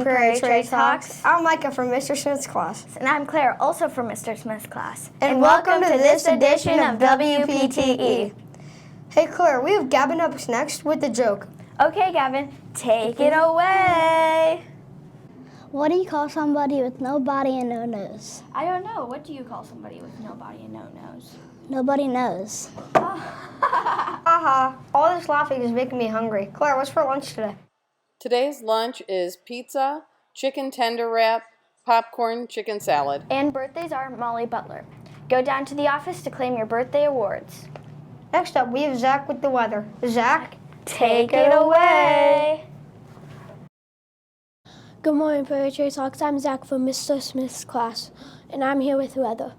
morning, Prairie Trace Hawks. I'm Micah from Mr. Smith's class. And I'm Claire, also from Mr. Smith's class. And welcome to this edition of WPTE. Hey Claire, we have Gavin up next with the joke. Okay, Gavin, take it away. What do you call somebody with no body and no nose? I don't know. What do you call somebody with no body and no nose? Nobody knows. Haha, all this laughing is making me hungry. Claire, what's for lunch today? Today's lunch is pizza, chicken tender wrap, popcorn, chicken salad. And birthdays are Molly Butler. Go down to the office to claim your birthday awards. Next up, we have Zach with the weather. Zach, take it away. Good morning, Prairie Trace Hawks. I'm Zach from Mr. Smith's class, and I'm here with weather.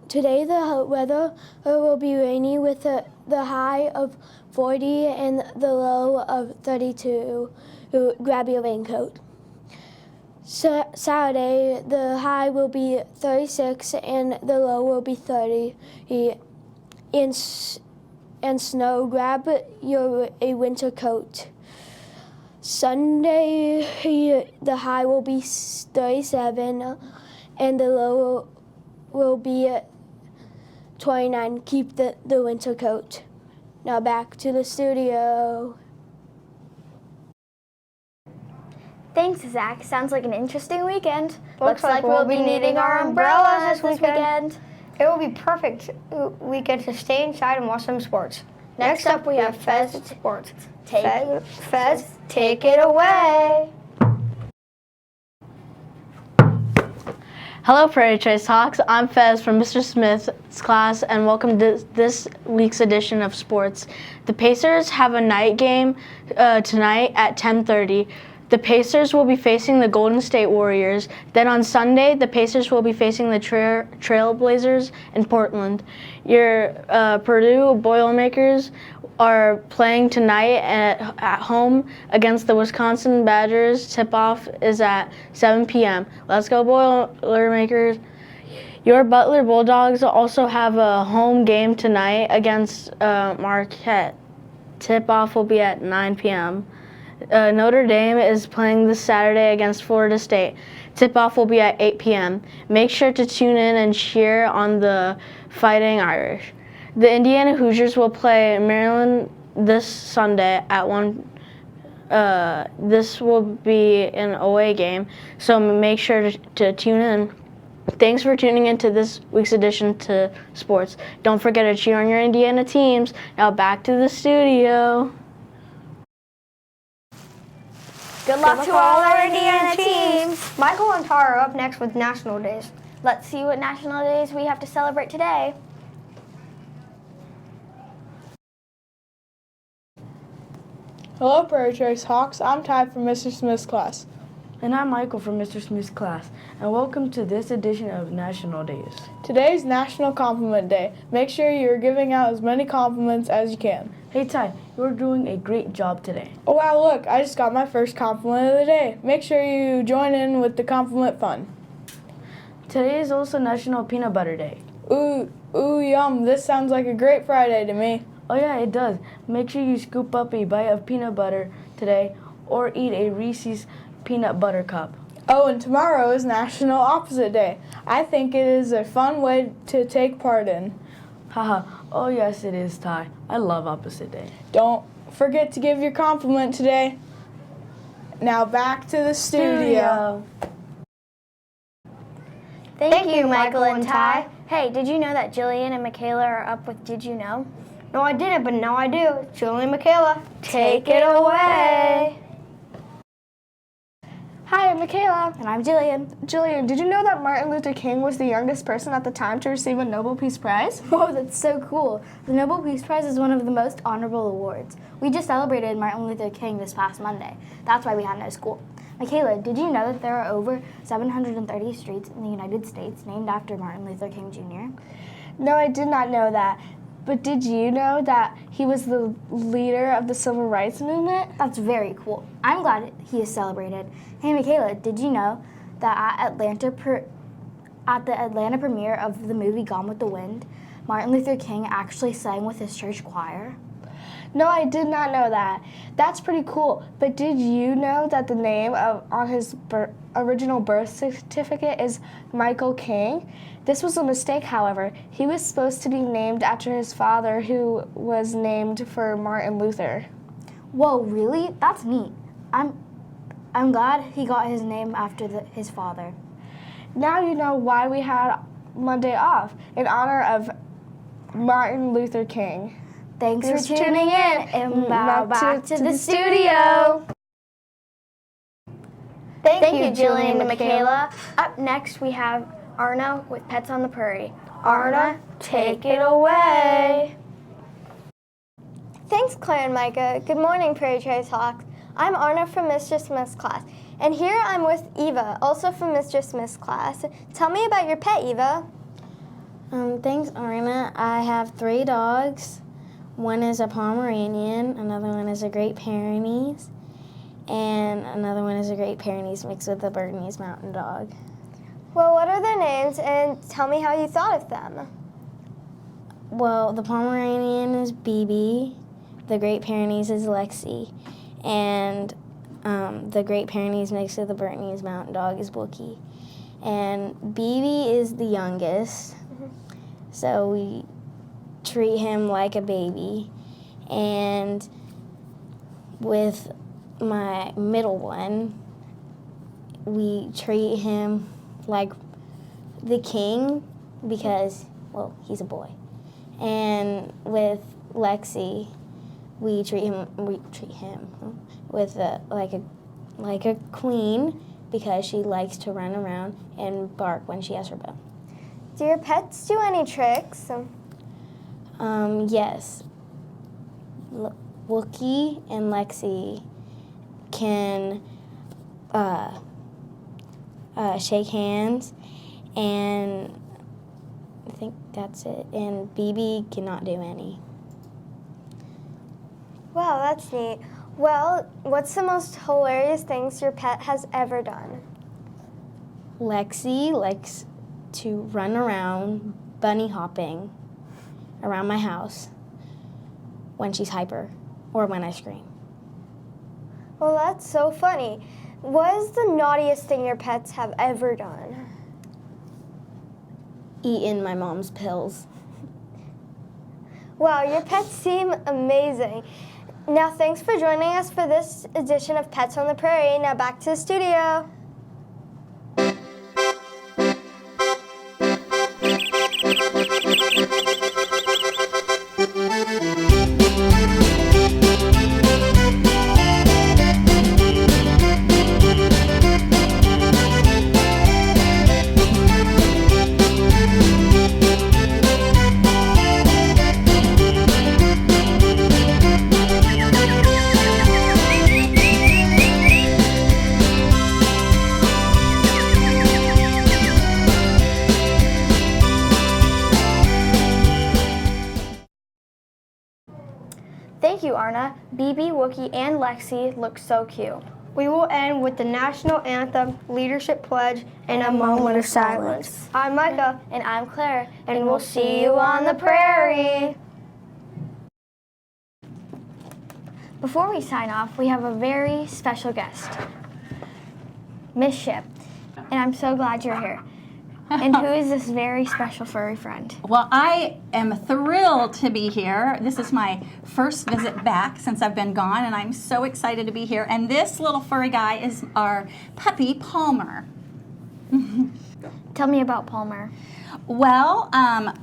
Today the weather will be rainy with the high of 40 and the low of 32. Grab your raincoat. Saturday the high will be 36 and the low will be 30. And snow, grab a winter coat. Sunday the high will be 37 and the low will be 29. Keep the winter coat. Now back to the studio. Thanks, Zach. Sounds like an interesting weekend. Looks like we'll be needing our umbrellas this weekend. It will be perfect weekend to stay inside and watch some sports. Next up, we have Fez Sports. Fez, take it away. Hello, Prairie Trace Hawks. I'm Fez from Mr. Smith's class, and welcome to this week's edition of sports. The Pacers have a night game tonight at 10:30. The Pacers will be facing the Golden State Warriors. Then on Sunday, the Pacers will be facing the Trailblazers in Portland. Your Purdue Boilermakers are playing tonight at home against the Wisconsin Badgers. Tip-off is at 7 p.m. Let's go Boilermakers. Your Butler Bulldogs also have a home game tonight against Marquette. Tip-off will be at 9 p.m. Notre Dame is playing this Saturday against Florida State. Tip-off will be at 8 p.m. Make sure to tune in and cheer on the Fighting Irish. The Indiana Hoosiers will play Maryland this Sunday at 1. This will be an away game, so make sure to tune in. Thanks for tuning in to this week's edition to sports. Don't forget to cheer on your Indiana teams. Now back to the studio. Good luck to all our Indiana teams. Michael and Tara are up next with National Days. Let's see what national days we have to celebrate today. Hello, Prairie Trace Hawks. I'm Ty from Mr. Smith's class. And I'm Michael from Mr. Smith's class, and welcome to this edition of National Days. Today's National Compliment Day. Make sure you're giving out as many compliments as you can. Hey Ty, you're doing a great job today. Oh wow, look, I just got my first compliment of the day. Make sure you join in with the compliment fun. Today is also National Peanut Butter Day. Ooh, yum. This sounds like a great Friday to me. Oh yeah, it does. Make sure you scoop up a bite of peanut butter today or eat a Reese's peanut butter cup. Oh, and tomorrow is National Opposite Day. I think it is a fun way to take part in. Haha, oh yes it is, Ty. I love Opposite Day. Don't forget to give your compliment today. Now back to the studio. Thank you, Michael and Ty. Hey, did you know that Jillian and Michaela are up with Did You Know? No, I didn't, but now I do. Julie and Michaela, Take it away. Hi, I'm Michaela. And I'm Jillian. Jillian, did you know that Martin Luther King was the youngest person at the time to receive a Nobel Peace Prize? Whoa, that's so cool. The Nobel Peace Prize is one of the most honorable awards. We just celebrated Martin Luther King this past Monday. That's why we had no school. Michaela, did you know that there are over 730 streets in the United States named after Martin Luther King Jr.? No, I did not know that. But did you know that he was the leader of the Civil Rights Movement? That's very cool. I'm glad he is celebrated. Hey, Michaela, did you know that at the Atlanta premiere of the movie Gone with the Wind, Martin Luther King actually sang with his church choir? No, I did not know that. That's pretty cool. But did you know that the name on his original birth certificate is Michael King? This was a mistake, however. He was supposed to be named after his father, who was named for Martin Luther. Whoa, really? That's neat. I'm glad he got his name after his father. Now you know why we had Monday off, in honor of Martin Luther King. Thanks for tuning in, and now back to the studio. Thank you, Jillian and Michaela. Up next, we have Arna with Pets on the Prairie. Arna, take it away. Thanks, Claire and Micah. Good morning, Prairie Trace Hawks. I'm Arna from Mr. Smith's class, and here I'm with Eva, also from Mr. Smith's class. Tell me about your pet, Eva. Thanks, Arna. I have 3 dogs. One is a Pomeranian, another one is a Great Pyrenees, and another one is a Great Pyrenees mixed with a Bernese Mountain Dog. Well, what are their names, and tell me how you thought of them? Well, the Pomeranian is BB, the Great Pyrenees is Lexi, and the Great Pyrenees mixed with the Bernese Mountain Dog is Wookie. And BB is the youngest, so we treat him like a baby. And with my middle one, we treat him like the king because, well, he's a boy. And with Lexi, we treat him with like a queen because she likes to run around and bark when she has her bone. Do your pets do any tricks? Yes. Wookie and Lexi can shake hands, and I think that's it. And BB cannot do any. Wow, that's neat. Well, what's the most hilarious things your pet has ever done? Lexi likes to run around bunny hopping around my house when she's hyper or when I scream. Well, that's so funny. What is the naughtiest thing your pets have ever done? Eaten my mom's pills. Wow, your pets seem amazing. Now, thanks for joining us for this edition of Pets on the Prairie. Now back to the studio. Thank you, Arna. BB, Wookie, and Lexi look so cute. We will end with the national anthem, leadership pledge, and a moment of silence. I'm Micah. And I'm Claire. And we'll see you on the prairie. Before we sign off, we have a very special guest, Miss Ship. And I'm so glad you're here. And who is this very special furry friend? Well, I am thrilled to be here. This is my first visit back since I've been gone, and I'm so excited to be here. And this little furry guy is our puppy, Palmer. Tell me about Palmer. Well,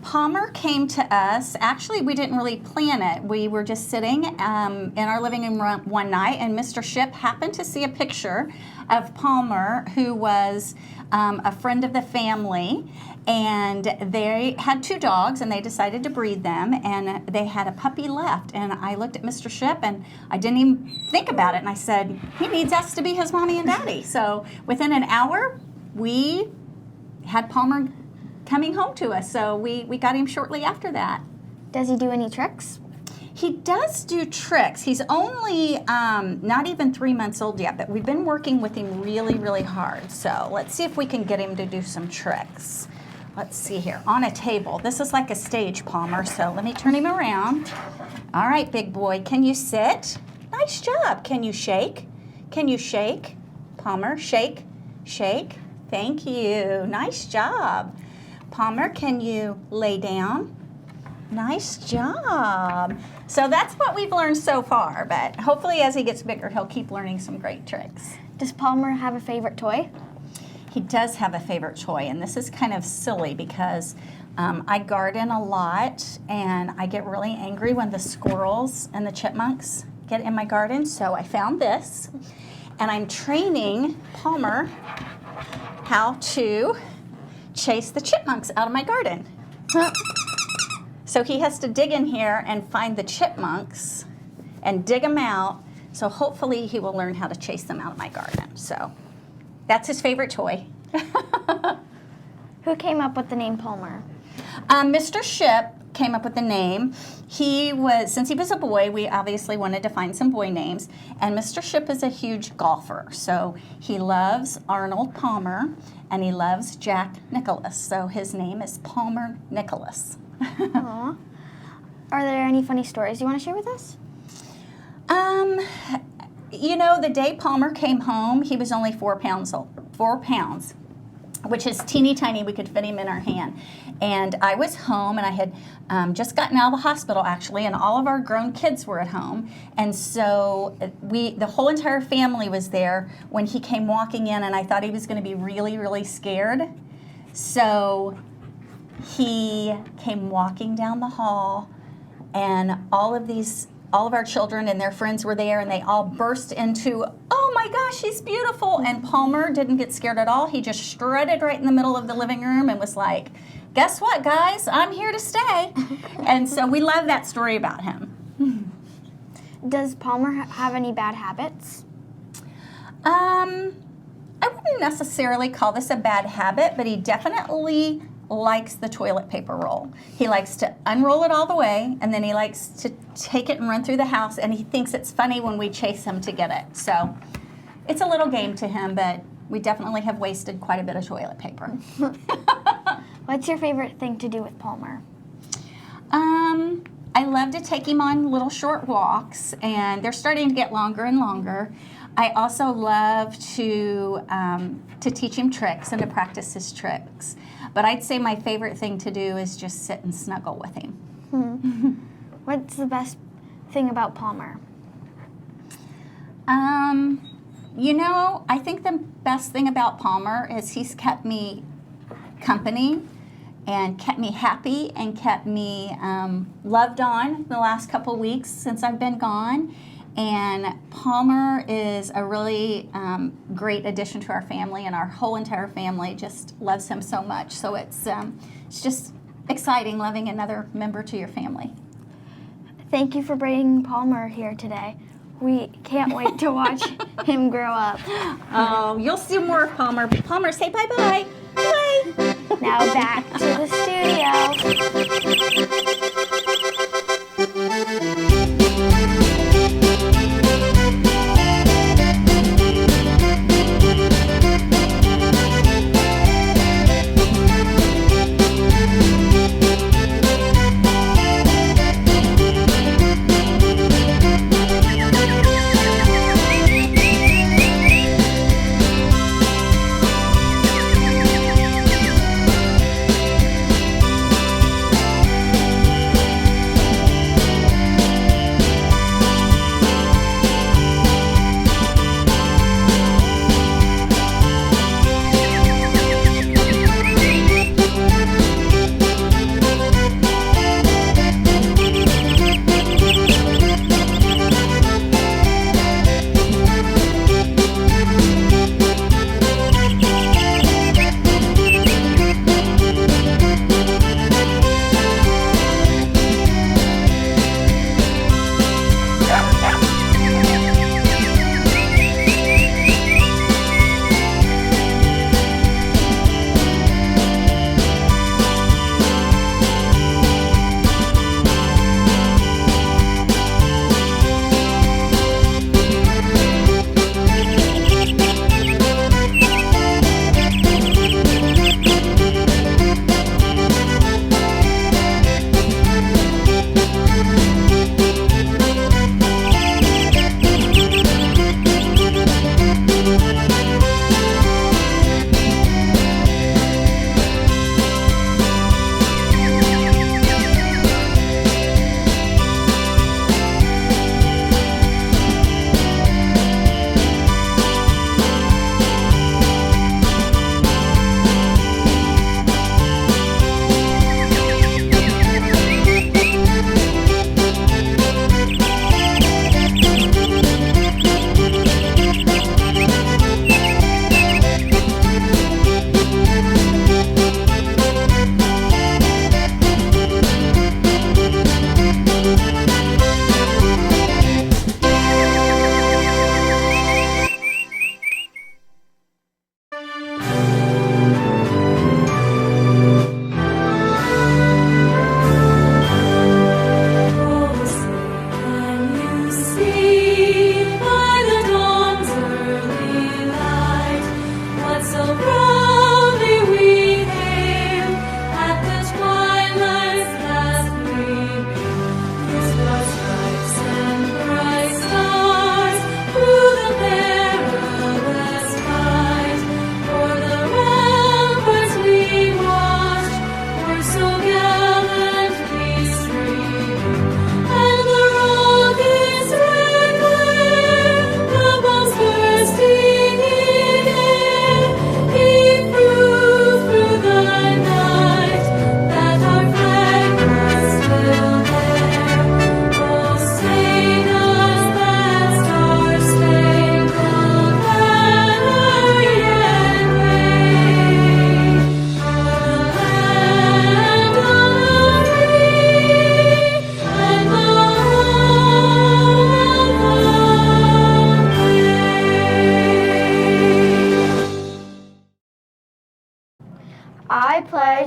Palmer came to us. Actually, we didn't really plan it. We were just sitting in our living room one night, and Mr. Ship happened to see a picture of Palmer, who was a friend of the family, and they had 2 dogs, and they decided to breed them, and they had a puppy left. And I looked at Mr. Ship, and I didn't even think about it, and I said, he needs us to be his mommy and daddy. So within an hour, we had Palmer coming home to us, so we got him shortly after that. Does he do any tricks? He does do tricks. He's only not even 3 months old yet, but we've been working with him really, really hard. So let's see if we can get him to do some tricks. Let's see here, on a table. This is like a stage, Palmer, so let me turn him around. All right, big boy, can you sit? Nice job. Can you shake? Can you shake? Palmer, shake, shake. Thank you. Nice job. Palmer, can you lay down? Nice job. So that's what we've learned so far, but hopefully as he gets bigger, he'll keep learning some great tricks. Does Palmer have a favorite toy? He does have a favorite toy, and this is kind of silly because I garden a lot, and I get really angry when the squirrels and the chipmunks get in my garden, so I found this, and I'm training Palmer how to chase the chipmunks out of my garden. So he has to dig in here and find the chipmunks and dig them out, so hopefully he will learn how to chase them out of my garden. So that's his favorite toy. Who came up with the name Palmer? Mr. Ship came up with the name. Since he was a boy, we obviously wanted to find some boy names, and Mr. Ship is a huge golfer, so he loves Arnold Palmer, and he loves Jack Nicklaus, so his name is Palmer Nicholas. Aww. Are there any funny stories you want to share with us? You know, the day Palmer came home, he was only 4 pounds, which is teeny tiny. We could fit him in our hand. And I was home, and I had just gotten out of the hospital, actually, and all of our grown kids were at home. And so the whole entire family was there when he came walking in, and I thought he was going to be really, really scared. So he came walking down the hall, and all of our children and their friends were there, and they all burst into, "Oh my gosh, he's beautiful." And Palmer didn't get scared at all. He just strutted right in the middle of the living room and was like, "Guess what, guys? I'm here to stay." And so we love that story about him. Does Palmer have any bad habits? I wouldn't necessarily call this a bad habit, but he definitely likes the toilet paper roll. He likes to unroll it all the way, and then he likes to take it and run through the house, and he thinks it's funny when we chase him to get it. So it's a little game to him, but we definitely have wasted quite a bit of toilet paper. What's your favorite thing to do with Palmer? I love to take him on little short walks, and they're starting to get longer and longer. I also love to teach him tricks and to practice his tricks. But I'd say my favorite thing to do is just sit and snuggle with him. What's the best thing about Palmer? You know, I think the best thing about Palmer is he's kept me company and kept me happy and kept me loved on the last couple weeks since I've been gone. And Palmer is a really great addition to our family, and our whole entire family just loves him so much. So it's just exciting loving another member to your family. Thank you for bringing Palmer here today. We can't wait to watch him grow up. Oh, you'll see more of Palmer. Palmer, say bye-bye. Bye. Now back to the studio.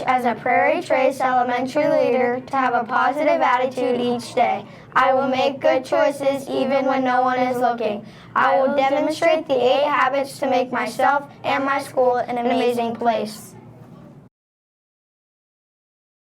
pledge as a Prairie Trace elementary leader to have a positive attitude each day. I will make good choices even when no one is looking. I will demonstrate the 8 habits to make myself and my school an amazing place.